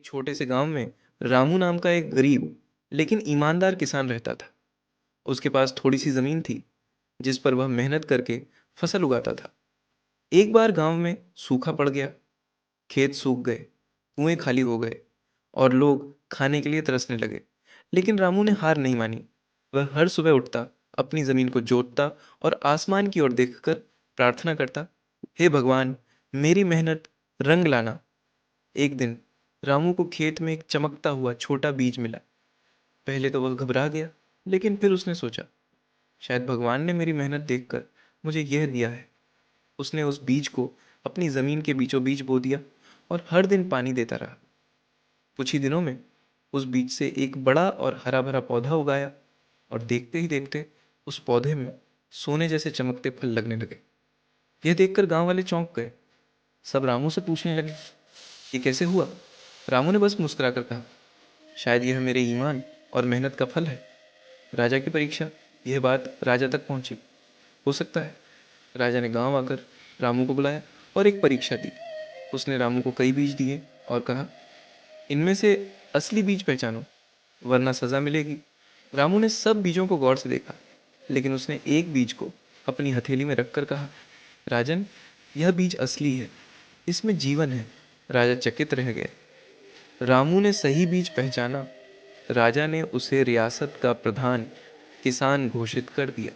एक छोटे से गांव में रामू नाम का एक गरीब लेकिन ईमानदार किसान रहता था। उसके पास थोड़ी सी जमीन थी जिस पर वह मेहनत करके फसल उगाता था। एक बार गांव में सूखा पड़ गया, खेत सूख गए, कुएं खाली हो गए और लोग खाने के लिए तरसने लगे। लेकिन रामू ने हार नहीं मानी। वह हर सुबह उठता, अपनी जमीन को जोतता और आसमान की ओर देखकर प्रार्थना करता, हे भगवान, मेरी मेहनत रंग लाना। एक दिन रामू को खेत में एक चमकता हुआ छोटा बीज मिला। पहले तो वह घबरा गया, लेकिन फिर उसने सोचा, शायद भगवान ने मेरी मेहनत देखकर मुझे यह दिया है। उसने उस बीज को अपनी जमीन के बीचों बीच बो दिया और हर दिन पानी देता रहा। कुछ ही दिनों में उस बीज से एक बड़ा और हरा भरा पौधा उगाया और देखते ही देखते उस पौधे में सोने जैसे चमकते फल लगने लगे। यह देखकर गांव वाले चौंक गए। सब रामू से पूछने लगे, ये कैसे हुआ? रामू ने बस मुस्कुराकर कहा, शायद यह मेरे ईमान और मेहनत का फल है। राजा की परीक्षा। यह बात राजा तक पहुंची। हो सकता है राजा ने गांव आकर रामू को बुलाया और एक परीक्षा दी। उसने रामू को कई बीज दिए और कहा, इनमें से असली बीज पहचानो, वरना सजा मिलेगी। रामू ने सब बीजों को गौर से देखा, लेकिन उसने एक बीज को अपनी हथेली में रखकर कहा, राजन, यह बीज असली है, इसमें जीवन है। राजा चकित रह गए। रामू ने सही बीज पहचाना। राजा ने उसे रियासत का प्रधान किसान घोषित कर दिया।